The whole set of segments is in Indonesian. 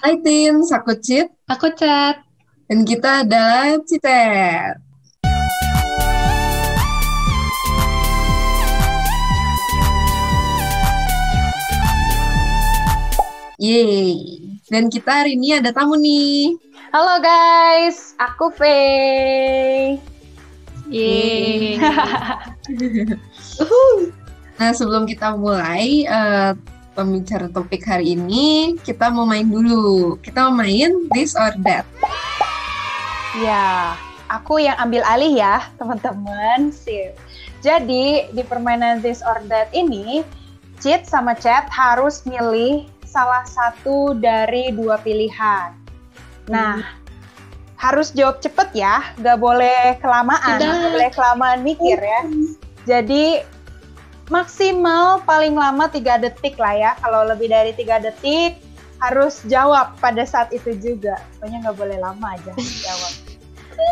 Hai Tins, aku Cit, Aku chat. dan kita adalah Citet. Yeay, dan kita hari ini ada tamu nih. Halo guys, aku Faye. Yeay. Nah, sebelum kita mulai pembicara topik hari ini, kita mau main dulu. Kita mau main This or That. Ya, aku yang ambil alih ya, teman-teman. Sip. Jadi, di permainan This or That ini, Cit sama Chat harus milih salah satu dari dua pilihan. Nah, harus jawab cepet ya, nggak boleh kelamaan, nggak boleh kelamaan mikir ya. Jadi, maksimal paling lama 3 detik lah ya. Kalau lebih dari 3 detik, harus jawab pada saat itu juga. Pokoknya nggak boleh lama aja jawab.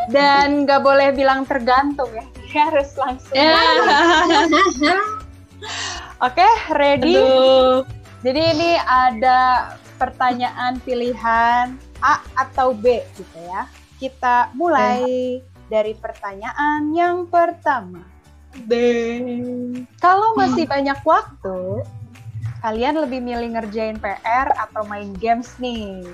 Dan nggak boleh bilang tergantung ya. Harus langsung. Oke, ready? Aduh. Jadi ini ada pertanyaan pilihan A atau B gitu ya. Kita mulai dari pertanyaan yang pertama. Deng. Kalau masih banyak waktu, kalian lebih milih ngerjain PR atau main games nih?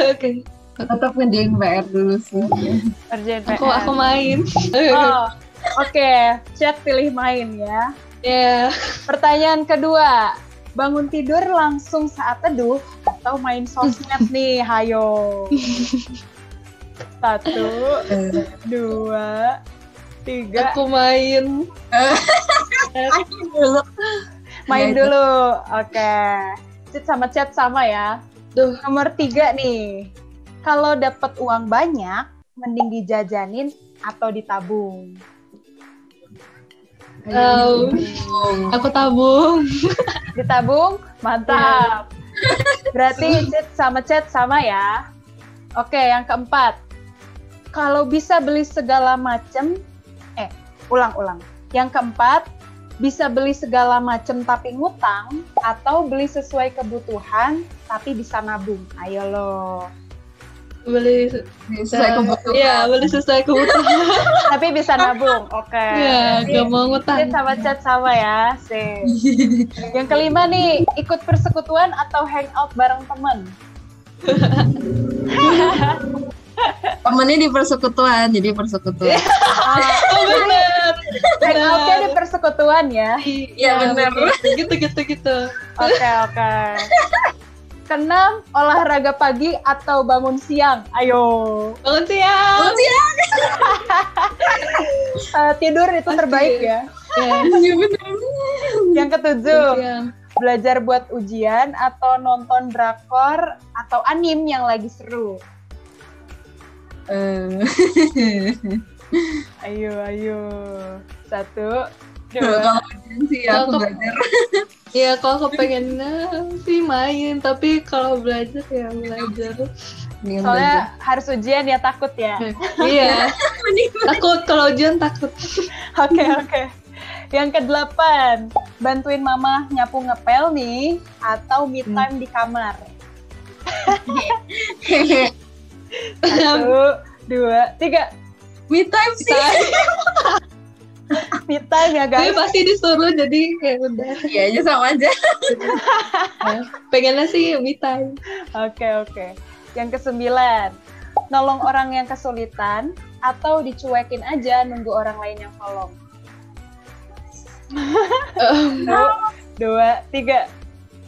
Oke. Tetap ngerjain PR dulu sih. Ngerjain PR. Aku main. Oh, oke. Chat pilih main ya. Ya. Pertanyaan kedua, bangun tidur langsung saat teduh atau main sosmed nih? Hayo. 1, 2, 3. Aku main. Main dulu. Oke. Chat sama Chat sama ya. Duh. Nomor 3 nih. Kalau dapat uang banyak, mending dijajanin atau ditabung? Aku tabung. Ditabung? Mantap. Berarti Chat sama Chat sama ya. Oke, yang keempat. Kalau bisa beli segala macem, ulang. Yang keempat, bisa beli segala macem tapi ngutang, atau beli sesuai kebutuhan tapi bisa nabung. Ayo lo. Beli Sesuai kebutuhan. Iya, beli sesuai kebutuhan. Tapi bisa nabung. Oke. Iya, gak mau ngutang. Chat sama Chat sama ya. Sip. Yang kelima nih, ikut persekutuan atau hangout bareng temen? Temennya di persekutuan, jadi persekutuan. Bener. Hangoutnya di persekutuan ya. Iya, bener. Gitu. Oke. Keenam, olahraga pagi atau bangun siang? Ayo. Bangun siang. Tidur itu terbaik ya. Iya, bener. Yang ketujuh, Siang. belajar buat ujian atau nonton drakor atau anim yang lagi seru? Ayo. 1, 2. Kalau sih aku Kalau- belajar. Iya, kalau aku pengennya sih main, tapi kalau belajar ya belajar. Soalnya harus ujian ya, takut ya. Iya. Takut kalau ujian takut. Oke. Yang kedelapan, bantuin mama nyapu ngepel nih atau me time di kamar? 1, 2, 3. Me time sih. Me time ya Tapi guys. pasti disuruh jadi kayak udah. Iya aja sama aja. Pengennya sih me time. Oke. Yang kesembilan, nolong orang yang kesulitan atau dicuekin aja nunggu orang lain yang tolong? 1, 2, 3.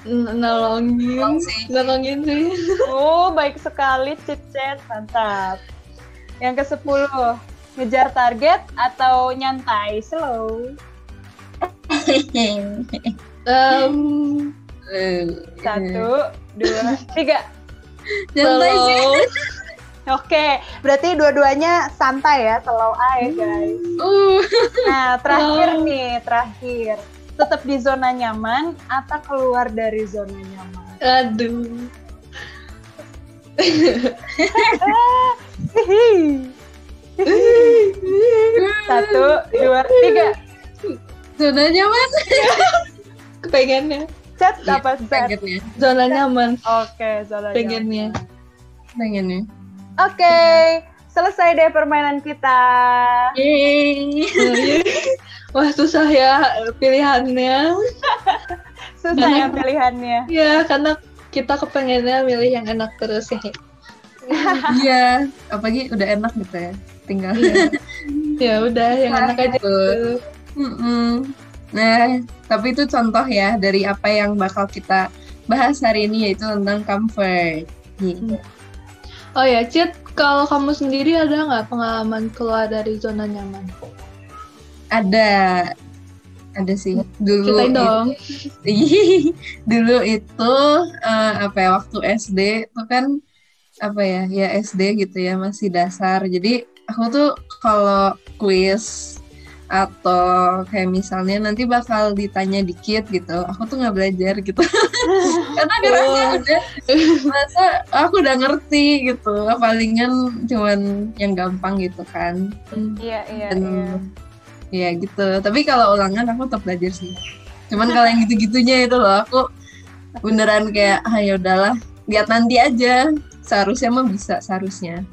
Nolongin sih. sih. Oh, baik sekali Cicet, mantap. Yang ke-10, ngejar target atau nyantai slow? 1, 2, 3. Nyantai sih. Oke, berarti dua-duanya santai ya, slow aja guys. Nah, terakhir. Tetap di zona nyaman atau keluar dari zona nyaman? Aduh. Satu, dua, tiga. Zona nyaman. Kepengennya. Chat apa Chat? Pengennya. Zona nyaman. Oke, zona Pengennya. Pengennya. Oke, selesai deh permainan kita. Yeay. Wah susah ya pilihannya. Susah ya pilihannya. Ya karena kita kepengennya milih yang enak terus ya. Iya, apalagi udah enak gitu ya. Tinggal. Ya udah yang enak aja. Betul. Mm-mm. Nah, tapi itu contoh ya dari apa yang bakal kita bahas hari ini, yaitu tentang comfort. Gitu. Oh ya, Cid, kalau kamu sendiri ada nggak pengalaman keluar dari zona nyaman? Ada sih. Dulu Ceritain dong. dulu itu apa ya, waktu SD itu kan apa ya, ya SD gitu ya, masih dasar. Jadi aku tuh kalau kuis atau kayak misalnya nanti bakal ditanya dikit gitu, aku tuh nggak belajar gitu. Karena ngerasa udah masa aku udah ngerti gitu, palingan cuman yang gampang gitu kan. Iya. Dan ya gitu, tapi kalau ulangan aku tetap belajar sih. Cuman kalau yang gitu-gitunya itu loh, aku beneran kayak ya udahlah, lihat nanti aja. Seharusnya mah bisa, seharusnya.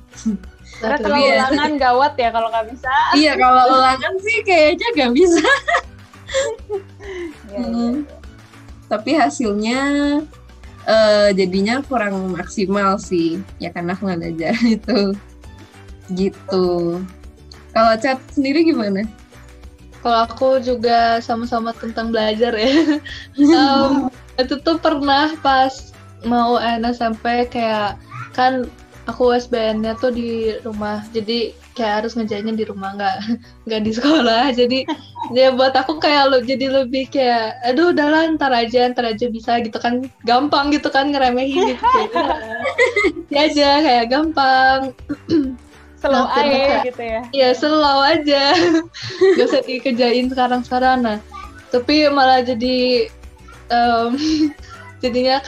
Karena kalau Tapi ya, ulangan gawat ya kalau nggak bisa. iya, kalau ulangan sih kayaknya gak bisa. Iya. Tapi hasilnya jadinya kurang maksimal sih, ya karena aku nggak belajar itu. Gitu. Kalau Chat sendiri gimana? Kalau aku juga sama-sama tentang belajar ya. Itu tuh pernah pas mau SMP kayak kan aku SBN-nya tuh di rumah, jadi kayak harus ngerjainnya di rumah, nggak di sekolah. Jadi ya buat aku kayak jadi lebih kayak aduh udahlah ntar aja bisa gitu kan, gampang gitu kan ngeremehin gitu. Ya aja kayak gampang. Slow Nah, aja gitu ya. Iya slow aja. Gak usah dikerjain sekarang. Nah tapi malah jadi jadinya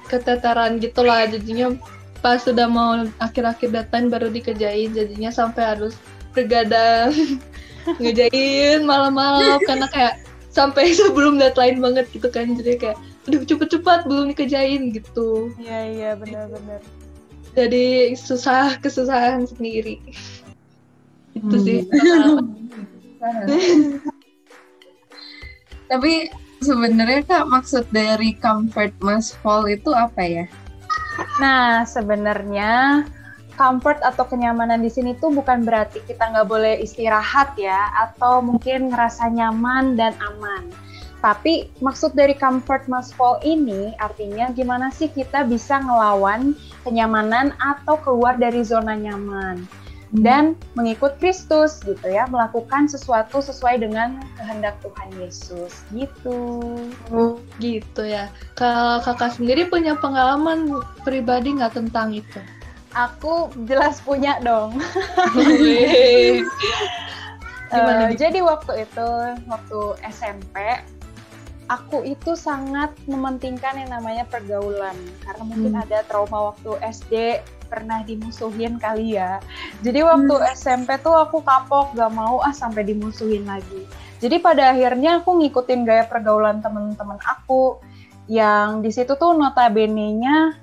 keteteran gitulah, jadinya pas sudah mau akhir-akhir deadline baru dikerjain, jadinya sampai harus begadang ngerjain malam-malam karena kayak sampai sebelum deadline banget gitu kan, jadi kayak aduh cepet-cepet belum dikerjain gitu. Iya benar-benar. Jadi kesusahan sendiri. Itu sih. Tapi sebenarnya Kak, maksud dari comfort must fall itu apa ya? Nah, sebenarnya comfort atau kenyamanan di sini tuh bukan berarti kita nggak boleh istirahat ya, atau mungkin ngerasa nyaman dan aman. Tapi maksud dari comfort must fall ini artinya gimana sih kita bisa ngelawan kenyamanan atau keluar dari zona nyaman. Dan mengikut Kristus gitu ya, melakukan sesuatu sesuai dengan kehendak Tuhan Yesus gitu. Gitu ya. Kalau kakak sendiri punya pengalaman pribadi nggak tentang itu? Aku jelas punya dong. Gimana? Jadi waktu SMP, aku itu sangat mementingkan yang namanya pergaulan. Karena mungkin ada trauma waktu SD, pernah dimusuhin kali ya. Jadi waktu SMP tuh aku kapok, gak mau sampai dimusuhin lagi. Jadi pada akhirnya aku ngikutin gaya pergaulan teman-teman aku yang di situ tuh notabene-nya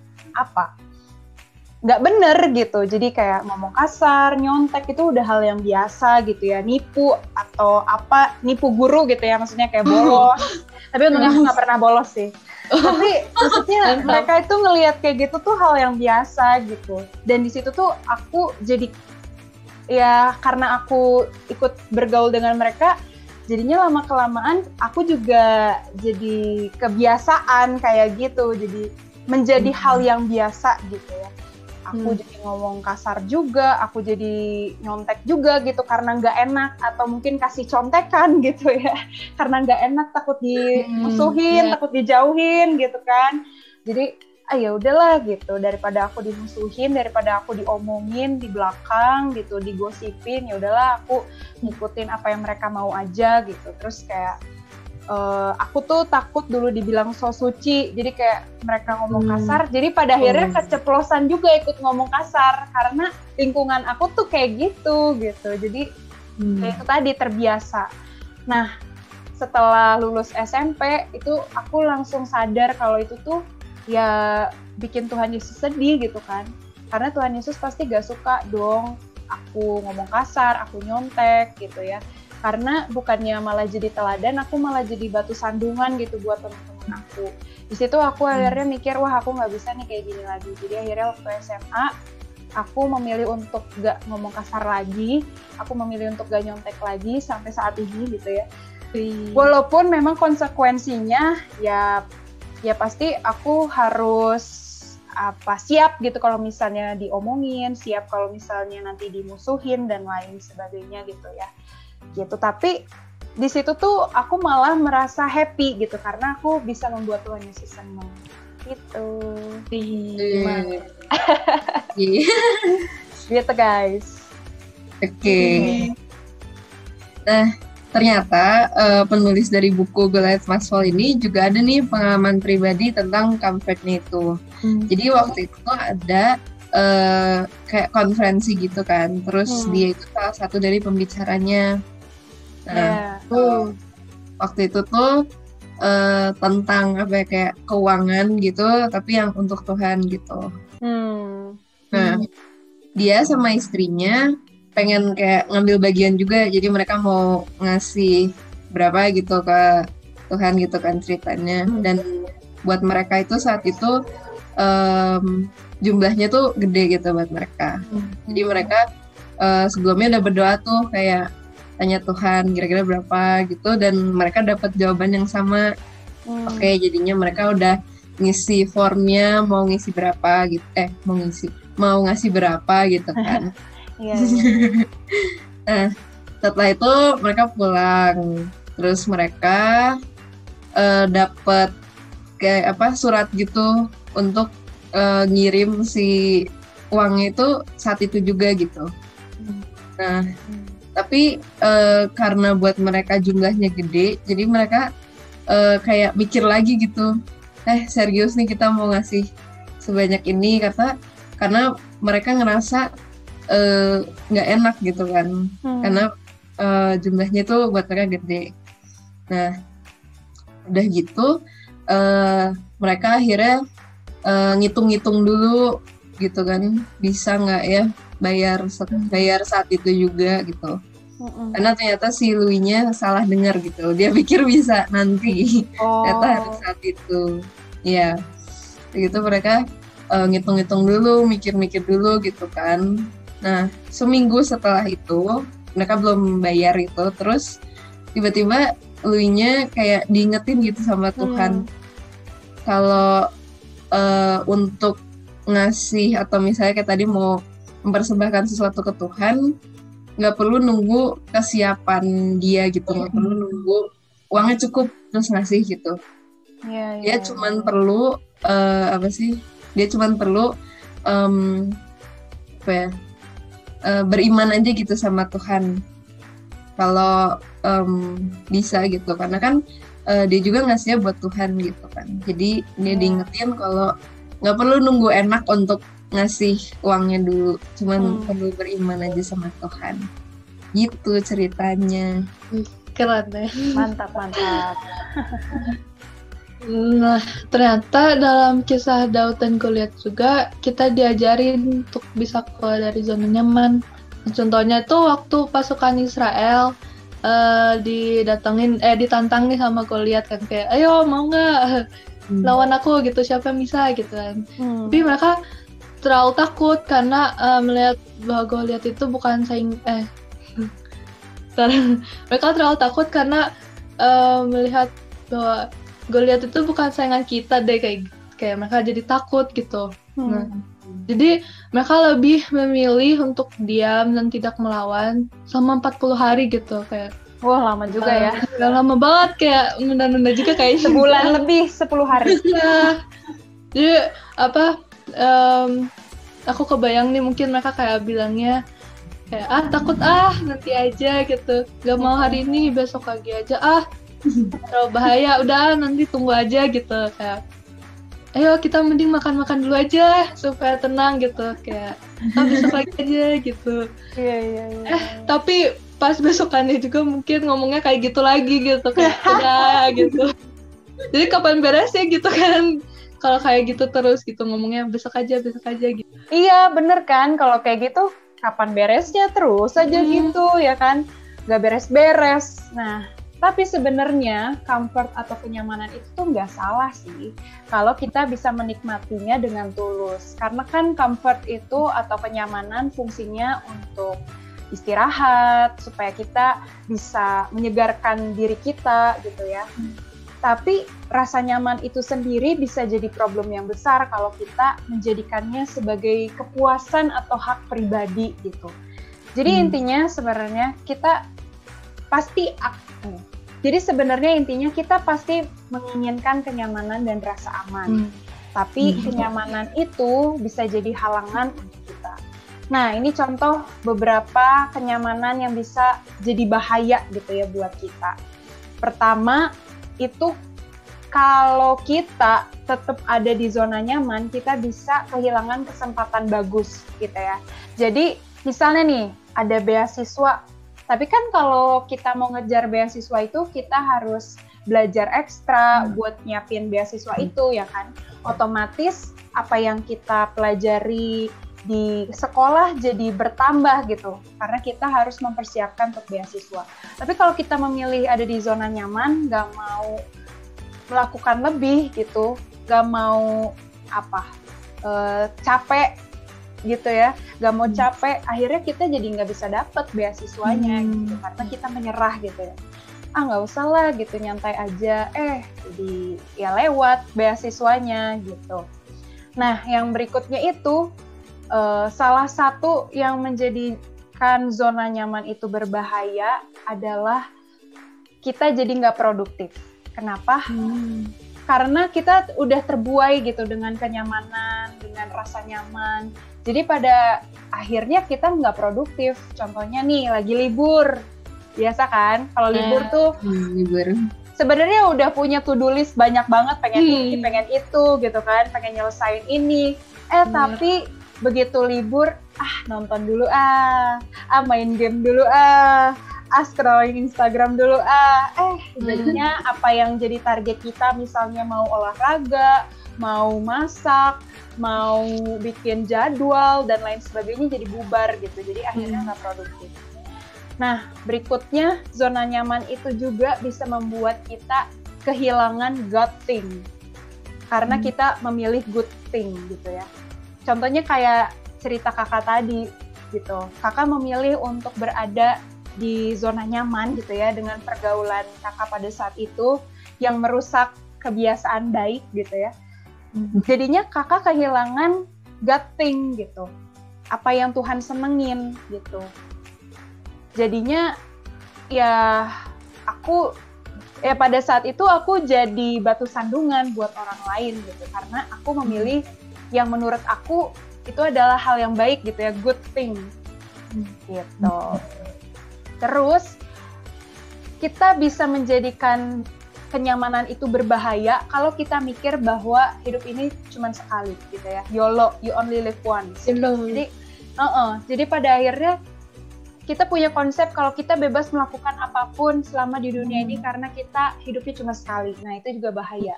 nggak bener gitu. Jadi kayak ngomong kasar, nyontek itu udah hal yang biasa gitu ya. Nipu atau nipu guru gitu ya, maksudnya kayak bolos. Tapi untungnya aku nggak pernah bolos sih. Tapi maksudnya mereka itu ngelihat kayak gitu tuh hal yang biasa gitu. Dan di situ tuh aku jadi, ya karena aku ikut bergaul dengan mereka, jadinya lama-kelamaan aku juga jadi kebiasaan kayak gitu. Jadi menjadi hal yang biasa gitu ya. Aku jadi ngomong kasar juga, aku jadi nyontek juga gitu karena nggak enak, atau mungkin kasih contekan gitu ya, karena nggak enak, takut dimusuhin, takut dijauhin gitu kan. Jadi ya udahlah gitu, daripada aku dimusuhin, daripada aku diomongin di belakang gitu, digosipin, ya udahlah aku ngikutin apa yang mereka mau aja gitu. Terus kayak aku tuh takut dulu dibilang so suci, jadi kayak mereka ngomong kasar, jadi pada akhirnya keceplosan juga ikut ngomong kasar karena lingkungan aku tuh kayak gitu, jadi kayak itu tadi terbiasa. Nah setelah lulus SMP itu aku langsung sadar kalau itu tuh ya bikin Tuhan Yesus sedih gitu kan. Karena Tuhan Yesus pasti gak suka dong aku ngomong kasar, aku nyontek gitu ya. Karena bukannya malah jadi teladan, aku malah jadi batu sandungan gitu buat teman-teman aku. Di situ aku akhirnya mikir, wah aku nggak bisa nih kayak gini lagi. Jadi akhirnya waktu SMA, aku memilih untuk gak ngomong kasar lagi, aku memilih untuk gak nyontek lagi sampai saat ini gitu ya. Walaupun memang konsekuensinya ya pasti aku harus siap gitu kalau misalnya diomongin, siap kalau misalnya nanti dimusuhin dan lain sebagainya gitu ya. Gitu. Tapi di situ tuh aku malah merasa happy gitu karena aku bisa membuat Tuhan Yesus senang. Gitu. Gitu guys. Oke. Nah, ternyata penulis dari buku Goliath Must Fall ini juga ada nih pengalaman pribadi tentang comfortnya itu. Jadi waktu itu tuh ada kayak konferensi gitu kan, terus dia itu salah satu dari pembicaranya. Nah, waktu itu tuh tentang apa ya, kayak keuangan gitu, tapi yang untuk Tuhan gitu. Nah, dia sama istrinya pengen kayak ngambil bagian juga, jadi mereka mau ngasih berapa gitu ke Tuhan gitu kan ceritanya. Dan buat mereka itu saat itu jumlahnya tuh gede gitu buat mereka. Jadi mereka sebelumnya udah berdoa tuh kayak tanya Tuhan kira-kira berapa gitu, dan mereka dapat jawaban yang sama. Oke, jadinya mereka udah ngisi formnya mau ngisi berapa gitu, mau ngasih berapa gitu kan. Nah, setelah itu mereka pulang, terus mereka dapat kayak surat gitu untuk ngirim si uangnya itu saat itu juga gitu. Nah, tapi karena buat mereka jumlahnya gede, jadi mereka kayak mikir lagi gitu, serius nih kita mau ngasih sebanyak ini, karena mereka ngerasa nggak enak gitu kan, karena jumlahnya tuh buat mereka gede. Nah, udah gitu mereka akhirnya ngitung-ngitung dulu gitu kan, bisa nggak ya bayar saat itu juga gitu. Karena ternyata si Louis-nya salah dengar gitu, dia pikir bisa nanti, ternyata harus saat itu. Ya, gitu mereka ngitung-ngitung dulu, mikir-mikir dulu gitu kan. Nah, seminggu setelah itu mereka belum bayar itu, terus tiba-tiba Louis-nya kayak diingetin gitu sama Tuhan kalau untuk ngasih atau misalnya kayak tadi mau mempersembahkan sesuatu ke Tuhan, nggak perlu nunggu kesiapan dia gitu, nggak perlu nunggu uangnya cukup terus ngasih gitu. Dia cuman perlu dia cuman perlu beriman aja gitu sama Tuhan kalau bisa gitu, karena kan dia juga ngasihnya buat Tuhan gitu kan. Jadi dia diingetin kalau nggak perlu nunggu enak untuk ngasih uangnya dulu, cuman perlu beriman aja sama Tuhan. Gitu ceritanya. Keren deh. Mantap. Nah, ternyata dalam kisah Daud dan Goliat juga kita diajarin untuk bisa keluar dari zona nyaman. Contohnya tuh waktu pasukan Israel ditantang nih sama Goliat kan, kayak ayo mau nggak lawan aku gitu, siapa yang bisa gitu kan. Tapi mereka terlalu takut karena melihat bahwa Goliat itu bukan mereka terlalu takut karena melihat bahwa Goliat itu bukan saingan kita deh, kayak mereka jadi takut gitu. Nah, jadi mereka lebih memilih untuk diam dan tidak melawan selama 40 hari gitu, kayak wah lama juga ya. Lama banget, kayak nunda-nunda juga kayak sebulan lebih 10 hari. Nah, jadi aku kebayang nih mungkin mereka kayak bilangnya kayak takut nanti aja gitu, gak mau hari ini, besok lagi aja, terlalu bahaya, udah nanti tunggu aja gitu, kayak ayo kita mending makan dulu aja supaya tenang gitu, kayak besok lagi aja gitu. Iya. Tapi pas besokannya juga mungkin ngomongnya kayak gitu lagi gitu kayak udah gitu. Jadi kapan beresnya gitu kan? Kalau kayak gitu terus gitu ngomongnya besok aja gitu. Iya bener kan, kalau kayak gitu kapan beresnya terus aja gitu ya kan, nggak beres-beres. Nah tapi sebenarnya comfort atau kenyamanan itu tuh nggak salah sih kalau kita bisa menikmatinya dengan tulus. Karena kan comfort itu atau kenyamanan fungsinya untuk istirahat, supaya kita bisa menyegarkan diri kita gitu ya. Tapi rasa nyaman itu sendiri bisa jadi problem yang besar kalau kita menjadikannya sebagai kepuasan atau hak pribadi gitu. Jadi intinya sebenarnya kita pasti jadi sebenarnya intinya kita pasti menginginkan kenyamanan dan rasa aman. Tapi kenyamanan itu bisa jadi halangan untuk kita. Nah, ini contoh beberapa kenyamanan yang bisa jadi bahaya gitu ya buat kita. Pertama, itu kalau kita tetap ada di zona nyaman, kita bisa kehilangan kesempatan bagus gitu ya. Jadi, misalnya nih, ada beasiswa. Tapi kan kalau kita mau ngejar beasiswa itu, kita harus belajar ekstra buat nyiapin beasiswa itu ya kan. Otomatis apa yang kita pelajari di sekolah jadi bertambah gitu. Karena kita harus mempersiapkan untuk beasiswa. Tapi kalau kita memilih ada di zona nyaman, nggak mau melakukan lebih gitu, nggak mau capek gitu ya, nggak mau capek, akhirnya kita jadi nggak bisa dapet beasiswanya gitu, karena kita menyerah gitu ya. Nggak usah lah gitu, nyantai aja, jadi ya lewat beasiswanya gitu. Nah, yang berikutnya itu salah satu yang menjadikan zona nyaman itu berbahaya adalah kita jadi nggak produktif. Kenapa? Karena kita udah terbuai gitu dengan kenyamanan, dengan rasa nyaman. Jadi pada akhirnya kita nggak produktif. Contohnya nih, lagi libur. Biasa kan? Kalau libur tuh sebenarnya udah punya to-do list banyak banget, pengen ini, pengen itu gitu kan, pengen nyelesain ini. Tapi begitu libur, nonton dulu main game dulu scrolling Instagram dulu jadinya apa yang jadi target kita, misalnya mau olahraga, mau masak, mau bikin jadwal dan lain sebagainya, jadi bubar gitu, jadi akhirnya nggak produktif. Nah, berikutnya zona nyaman itu juga bisa membuat kita kehilangan good thing karena kita memilih good thing gitu ya. Contohnya kayak cerita kakak tadi gitu, kakak memilih untuk berada di zona nyaman gitu ya, dengan pergaulan kakak pada saat itu yang merusak kebiasaan baik gitu ya. Jadinya kakak kehilangan God thing gitu, apa yang Tuhan senengin gitu. Jadinya ya pada saat itu aku jadi batu sandungan buat orang lain gitu, karena aku memilih yang menurut aku itu adalah hal yang baik gitu ya, good thing gitu. Terus kita bisa menjadikan kenyamanan itu berbahaya kalau kita mikir bahwa hidup ini cuma sekali gitu ya. YOLO, you only live once. Jadi pada akhirnya kita punya konsep kalau kita bebas melakukan apapun selama di dunia ini karena kita hidupnya cuma sekali. Nah, itu juga bahaya.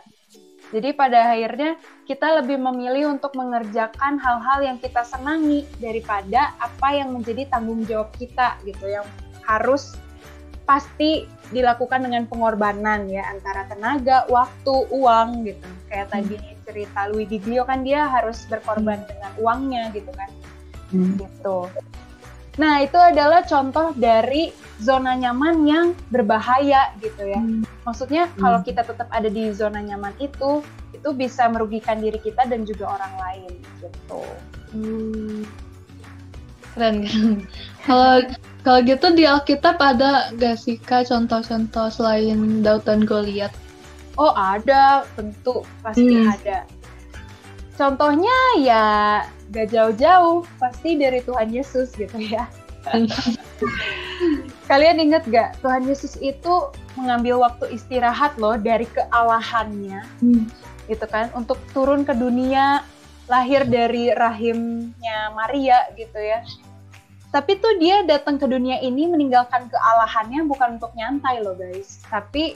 Jadi pada akhirnya kita lebih memilih untuk mengerjakan hal-hal yang kita senangi daripada apa yang menjadi tanggung jawab kita gitu, yang harus pasti dilakukan dengan pengorbanan ya, antara tenaga, waktu, uang gitu. Kayak tadi cerita Louis Giglio kan, dia harus berkorban dengan uangnya gitu kan. Gitu. Nah, itu adalah contoh dari zona nyaman yang berbahaya gitu ya. Maksudnya kalau kita tetap ada di zona nyaman itu bisa merugikan diri kita dan juga orang lain gitu. Keren kan? Kalau gitu di Alkitab ada gak sih Kak contoh-contoh selain Daud dan Goliat? Oh ada, tentu pasti ada. Contohnya ya gak jauh-jauh, pasti dari Tuhan Yesus gitu ya. Kalian ingat gak, Tuhan Yesus itu mengambil waktu istirahat loh dari kealahannya, gitu kan, untuk turun ke dunia, lahir dari rahimnya Maria gitu ya. Tapi tuh dia datang ke dunia ini meninggalkan kealahannya bukan untuk nyantai loh guys, tapi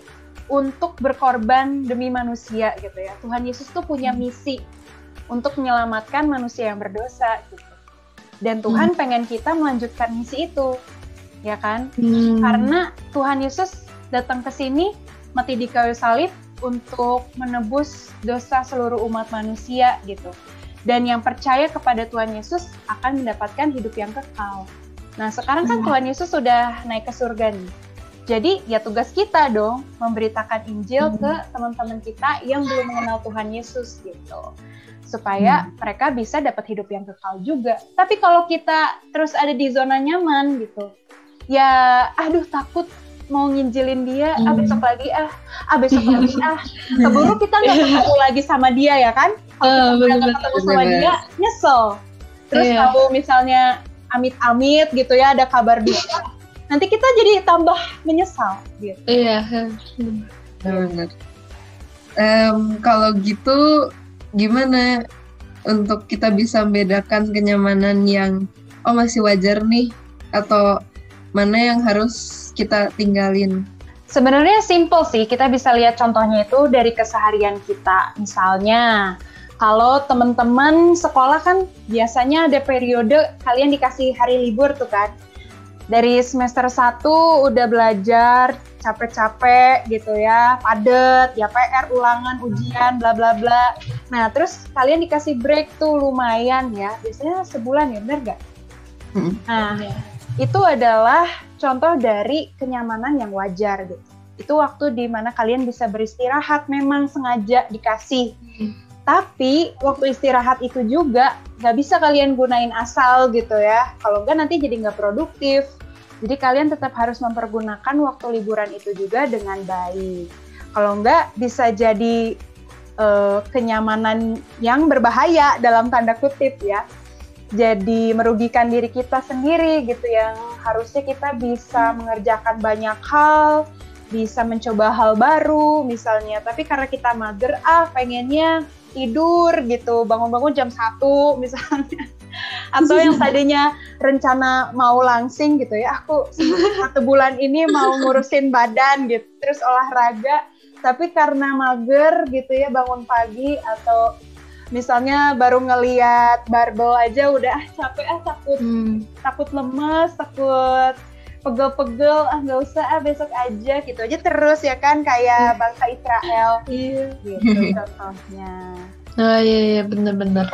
untuk berkorban demi manusia gitu ya. Tuhan Yesus tuh punya misi untuk menyelamatkan manusia yang berdosa gitu. Dan Tuhan pengen kita melanjutkan misi itu, ya kan? Karena Tuhan Yesus datang ke sini mati di kayu salib untuk menebus dosa seluruh umat manusia gitu. Dan yang percaya kepada Tuhan Yesus akan mendapatkan hidup yang kekal. Nah, sekarang kan Tuhan Yesus sudah naik ke surga nih. Jadi, ya tugas kita dong memberitakan Injil ke teman-teman kita yang belum mengenal Tuhan Yesus gitu. Supaya mereka bisa dapat hidup yang kekal juga. Tapi kalau kita terus ada di zona nyaman gitu, ya aduh takut mau nginjilin dia, besok lagi besok lagi keburu kita nggak ketemu lagi sama dia ya kan? Kalau kita ketemu sama dia, nyesel. Terus kalau misalnya amit-amit gitu ya ada kabar dia, nanti kita jadi tambah menyesal gitu. Iya. Benar. Kalau gitu gimana untuk kita bisa membedakan kenyamanan yang masih wajar nih atau mana yang harus kita tinggalin? Sebenarnya simple sih, kita bisa lihat contohnya itu dari keseharian kita. Misalnya, kalau teman-teman sekolah kan biasanya ada periode kalian dikasih hari libur tuh kan. Dari semester 1 udah belajar, capek-capek gitu ya, padet, ya PR, ulangan, ujian, bla bla bla. Nah, terus kalian dikasih break tuh lumayan ya, biasanya sebulan ya, bener gak? Nah, itu adalah contoh dari kenyamanan yang wajar gitu. Itu waktu di mana kalian bisa beristirahat, memang sengaja dikasih. Tapi waktu istirahat itu juga nggak bisa kalian gunain asal gitu ya. Kalau nggak nanti jadi nggak produktif. Jadi kalian tetap harus mempergunakan waktu liburan itu juga dengan baik. Kalau nggak bisa jadi kenyamanan yang berbahaya dalam tanda kutip ya. Jadi merugikan diri kita sendiri gitu, yang harusnya kita bisa mengerjakan banyak hal, bisa mencoba hal baru misalnya, tapi karena kita mager, pengennya tidur gitu, bangun-bangun jam 1 misalnya, atau yang tadinya rencana mau langsing gitu ya, aku 1 bulan ini mau ngurusin badan gitu, terus olahraga, tapi karena mager gitu ya, bangun pagi atau misalnya baru ngeliat barbel aja udah capek, takut lemes, takut pegel-pegel, nggak usah, besok aja gitu aja terus ya kan, kayak bangsa Israel gitu contohnya. Oh iya benar-benar.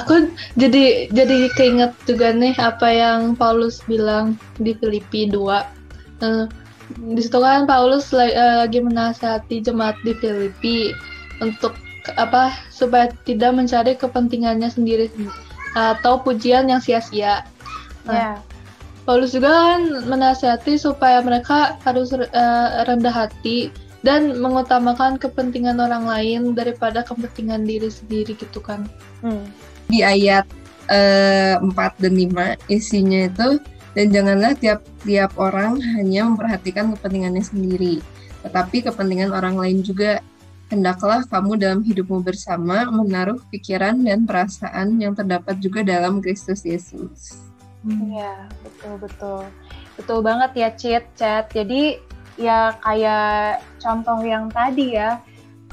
Aku jadi keinget juga nih apa yang Paulus bilang di Filipi 2. Di situ kan Paulus lagi menasihati jemaat di Filipi untuk supaya tidak mencari kepentingannya sendiri atau pujian yang sia-sia. Paulus juga kan menasihati supaya mereka harus rendah hati dan mengutamakan kepentingan orang lain daripada kepentingan diri sendiri gitu kan. Di ayat 4 dan 5 isinya itu, dan janganlah tiap orang hanya memperhatikan kepentingannya sendiri, tetapi kepentingan orang lain juga. Hendaklah kamu dalam hidupmu bersama menaruh pikiran dan perasaan yang terdapat juga dalam Kristus Yesus. Iya, betul banget ya Chat. Jadi ya kayak contoh yang tadi ya,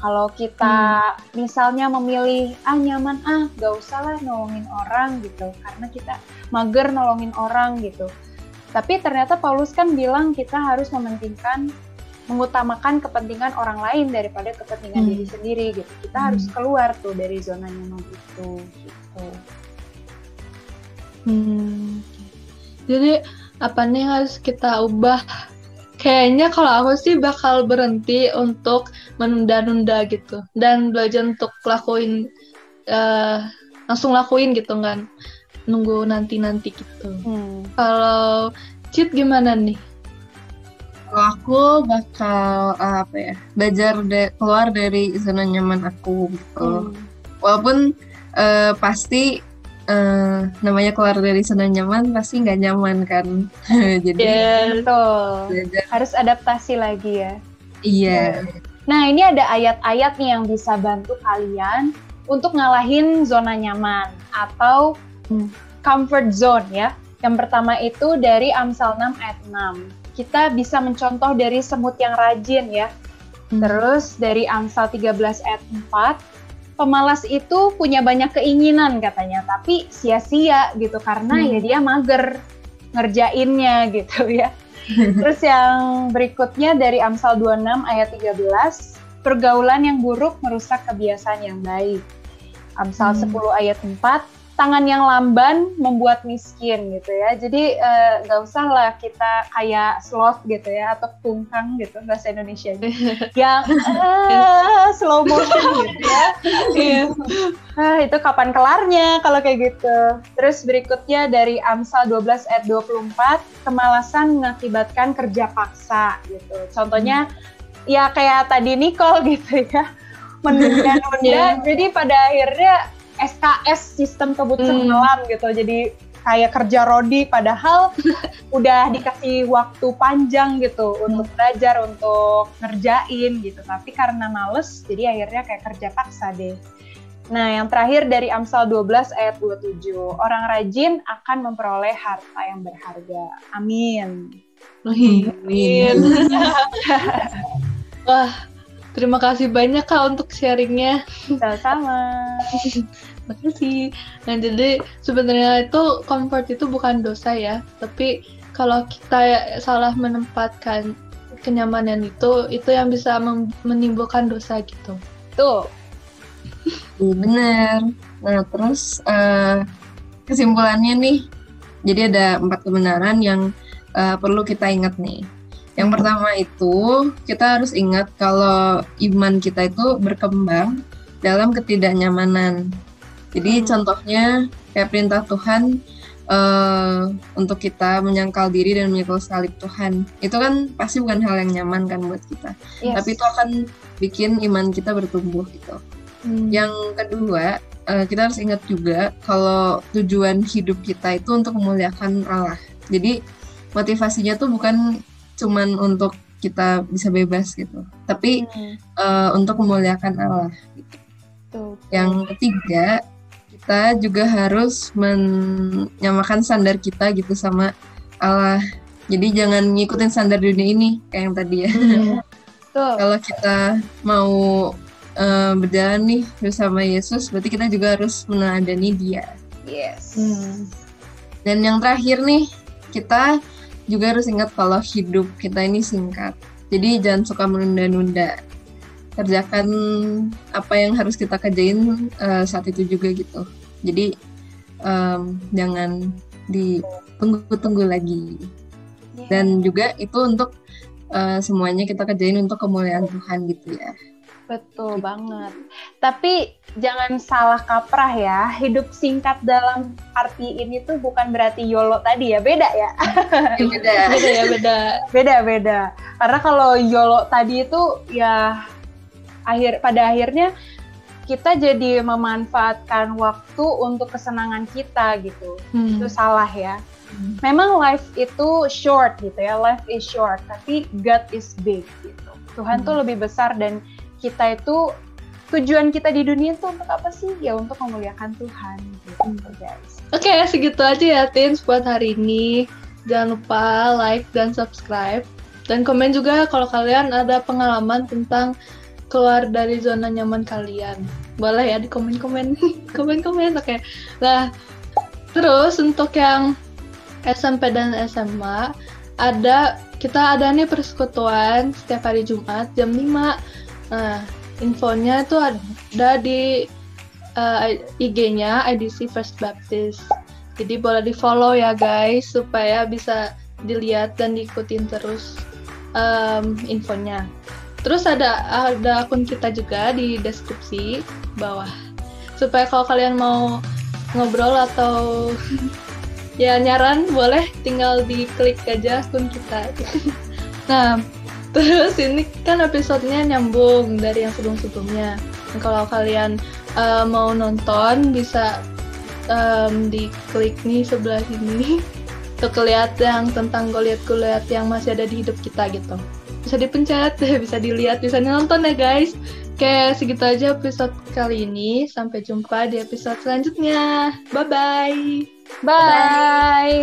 kalau kita misalnya memilih nyaman, gak usah lah nolongin orang gitu, karena kita mager nolongin orang gitu. Tapi ternyata Paulus kan bilang kita harus mengutamakan kepentingan orang lain daripada kepentingan diri sendiri gitu. Kita harus keluar tuh dari zona nyaman itu gitu. Jadi apa nih harus kita ubah? Kayaknya kalau aku sih bakal berhenti untuk menunda-nunda gitu dan belajar untuk langsung lakuin gitu kan, nunggu nanti gitu. Kalau Cit gimana nih? Aku bakal belajar keluar dari zona nyaman aku gitu. Walaupun pasti namanya keluar dari zona nyaman pasti nggak nyaman kan. Jadi betul. Harus adaptasi lagi ya. Iya. Nah, ini ada ayat-ayat nih yang bisa bantu kalian untuk ngalahin zona nyaman atau comfort zone ya. Yang pertama itu dari Amsal 6 ayat 6. Kita bisa mencontoh dari semut yang rajin ya. Terus dari Amsal 13 ayat 4, pemalas itu punya banyak keinginan katanya, tapi sia-sia gitu karena ya dia mager ngerjainnya gitu ya. Terus yang berikutnya dari Amsal 26 ayat 13, pergaulan yang buruk merusak kebiasaan yang baik. Amsal 10 ayat 4, tangan yang lamban membuat miskin gitu ya. Jadi nggak usah lah kita kayak sloth gitu ya, atau kungkang gitu bahasa Indonesia yang slow motion gitu ya. Itu kapan kelarnya kalau kayak gitu. Terus berikutnya dari Amsal 12 ayat 24, kemalasan mengakibatkan kerja paksa gitu. Contohnya ya kayak tadi Nicole gitu ya, menunda-nunda, jadi pada akhirnya SKS, sistem keputusan malam gitu, jadi kayak kerja rodi padahal udah dikasih waktu panjang gitu untuk belajar, untuk ngerjain gitu, tapi karena males jadi akhirnya kayak kerja paksa deh. Nah yang terakhir dari Amsal 12 ayat 27, orang rajin akan memperoleh harta yang berharga. Amin. Amin. Wah, terima kasih banyak Kak untuk sharingnya. Sama-sama. Makasih. Nah, jadi sebenarnya itu comfort itu bukan dosa ya, tapi kalau kita salah menempatkan kenyamanan itu yang bisa menimbulkan dosa gitu. Tuh. Bener. Nah, terus kesimpulannya nih, jadi ada 4 kebenaran yang perlu kita ingat nih. Yang pertama itu, kita harus ingat kalau iman kita itu berkembang dalam ketidaknyamanan. Jadi contohnya kayak perintah Tuhan untuk kita menyangkal diri dan menyangkal salib Tuhan. Itu kan pasti bukan hal yang nyaman kan buat kita. Yes. Tapi itu akan bikin iman kita bertumbuh gitu. Yang kedua, kita harus ingat juga kalau tujuan hidup kita itu untuk memuliakan Allah. Jadi motivasinya tuh bukan cuman untuk kita bisa bebas gitu, tapi untuk memuliakan Allah gitu. Yang ketiga, kita juga harus menyamakan standar kita gitu sama Allah. Jadi jangan ngikutin standar dunia ini kayak yang tadi ya. Kalau kita mau berjalan nih bersama Yesus, berarti kita juga harus meneladani Dia. Yes. Dan yang terakhir nih, kita juga harus ingat kalau hidup kita ini singkat. Jadi jangan suka menunda-nunda. Kerjakan apa yang harus kita kerjain saat itu juga gitu. Jadi jangan ditunggu-tunggu lagi. Dan juga itu untuk semuanya kita kerjain untuk kemuliaan Tuhan gitu ya. Betul banget. Tapi jangan salah kaprah ya. Hidup singkat dalam arti ini tuh bukan berarti YOLO tadi ya. Beda ya. Beda. Karena kalau YOLO tadi itu ya pada akhirnya kita jadi memanfaatkan waktu untuk kesenangan kita gitu. Itu salah ya. Memang life itu short gitu ya. Life is short. Tapi God is big gitu. Tuhan tuh lebih besar, dan kita itu tujuan kita di dunia itu untuk apa sih? Ya untuk memuliakan Tuhan gitu guys. Oke, segitu aja ya Teens buat hari ini. Jangan lupa like dan subscribe. Dan komen juga kalau kalian ada pengalaman tentang keluar dari zona nyaman kalian. Boleh ya di komen-komen. Komen-komen, oke. Nah, terus untuk yang SMP dan SMA, kita ada nih persekutuan setiap hari Jumat jam 5. Nah, infonya itu ada di IG-nya IDC First Baptist. Jadi boleh di-follow ya guys, supaya bisa dilihat dan diikutin terus infonya. Terus ada akun kita juga di deskripsi bawah. Supaya kalau kalian mau ngobrol atau ya nyaran, boleh tinggal diklik aja akun kita. Nah, terus ini kan episodenya nyambung dari yang sebelum-sebelumnya. Dan kalau kalian mau nonton, bisa diklik nih sebelah sini untuk lihat yang tentang Goliat yang masih ada di hidup kita gitu. Bisa dipencet, bisa dilihat, bisa nonton ya guys. Oke, segitu aja episode kali ini. Sampai jumpa di episode selanjutnya. Bye-bye. Bye.